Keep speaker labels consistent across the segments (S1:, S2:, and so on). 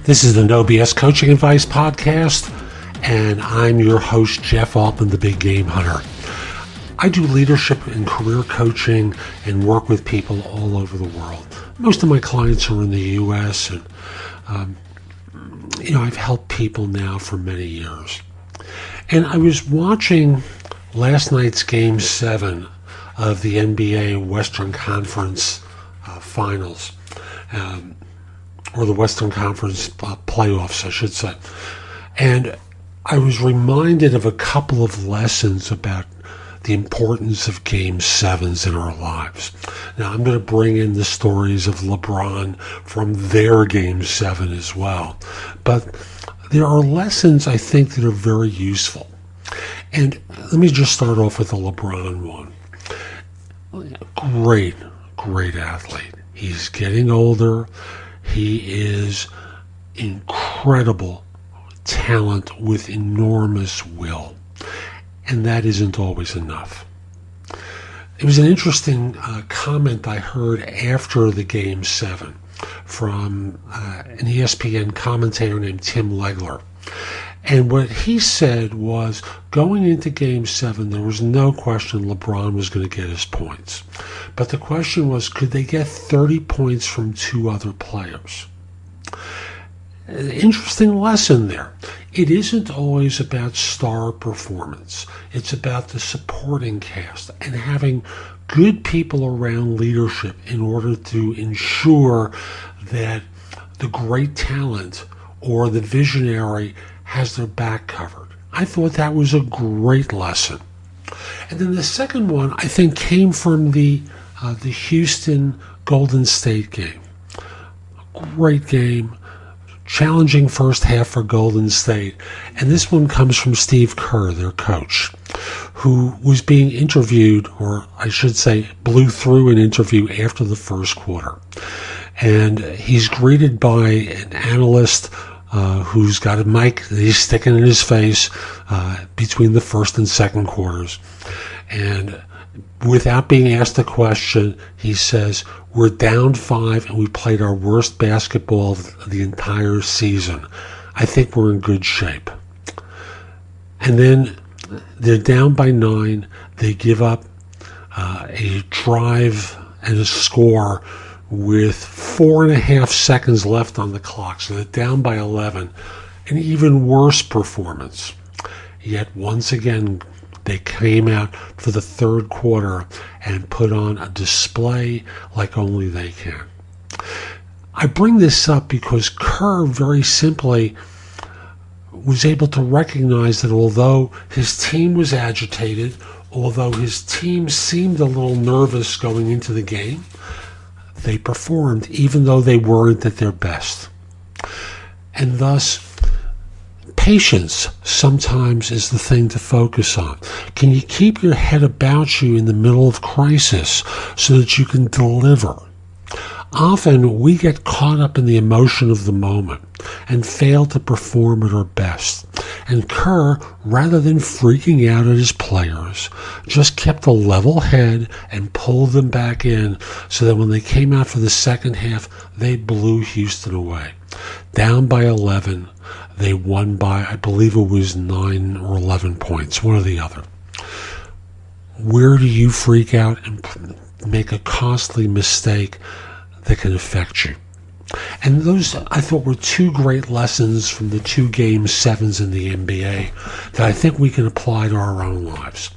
S1: This is the No BS Coaching Advice Podcast, and I'm your host, Jeff Altman, the Big Game Hunter. I do leadership and career coaching and work with people all over the world. Most of my clients are in the U.S., and I've helped people now for many years. And I was watching last night's Game 7 of the NBA Western Conference Finals, or the Western Conference playoffs, I should say. And I was reminded of a couple of lessons about the importance of Game 7s in our lives. Now, I'm going to bring in the stories of LeBron from their Game 7 as well. But there are lessons, I think, that are very useful. And let me just start off with the LeBron one. Great athlete. He's getting older. He is incredible talent with enormous will. And that isn't always enough. It was an interesting comment I heard after the Game 7 from an ESPN commentator named Tim Legler. And what he said was, going into Game 7, there was no question LeBron was going to get his points. But the question was, could they get 30 points from two other players? An interesting lesson there. It isn't always about star performance. It's about the supporting cast and having good people around leadership in order to ensure that the great talent or the visionary has their back covered. I thought that was a great lesson. And then the second one, I think, came from the Houston Golden State game. A great game. Challenging first half for Golden State. And this one comes from Steve Kerr, their coach, who was being interviewed, or I should say blew through an interview after the first quarter. And he's greeted by an analyst who's got a mic that he's sticking in his face between the first and second quarters. And without being asked a question, he says, "We're down 5 and we played our worst basketball of the entire season. I think we're in good shape." And then they're down by 9. They give up a drive and a score with 4.5 seconds left on the clock. So they're down by 11. An even worse performance. Yet once again, they came out for the third quarter and put on a display like only they can. I bring this up because Kerr very simply was able to recognize that although his team was agitated, although his team seemed a little nervous going into the game, they performed even though they weren't at their best. And thus, patience sometimes is the thing to focus on. Can you keep your head about you in the middle of crisis so that you can deliver? Often we get caught up in the emotion of the moment and fail to perform at our best. And Kerr, rather than freaking out at his players, just kept a level head and pulled them back in so that when they came out for the second half, they blew Houston away. Down by 11, they won by, I believe it was 9 or 11 points, one or the other. Where do you freak out and make a costly mistake that can affect you? And those, I thought, were two great lessons from the 2 Game 7s in the NBA that I think we can apply to our own lives.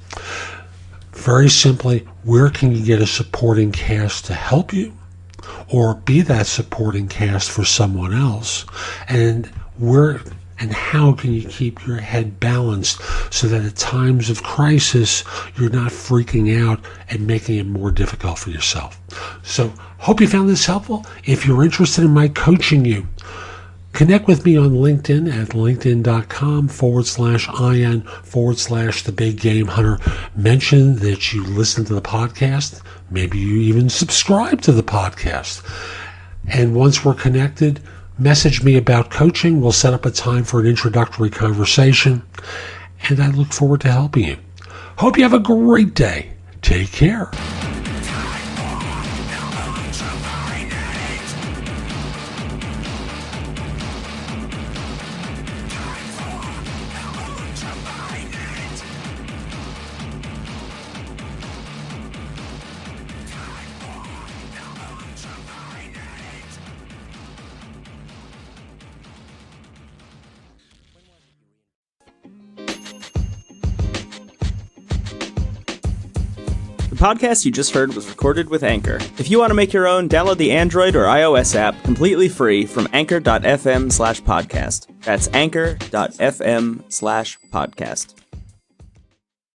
S1: Very simply, where can you get a supporting cast to help you or be that supporting cast for someone else? And where and how can you keep your head balanced so that at times of crisis, you're not freaking out and making it more difficult for yourself? So, hope you found this helpful. If you're interested in my coaching you, connect with me on LinkedIn at linkedin.com/IN/The Big Game Hunter. Mention that you listen to the podcast. Maybe you even subscribe to the podcast. And once we're connected, message me about coaching. We'll set up a time for an introductory conversation, and I look forward to helping you. Hope you have a great day. Take care.
S2: podcast you just heard was recorded with Anchor. If you want to make your own, download the Android or iOS app completely free from anchor.fm/podcast. That's anchor.fm/podcast.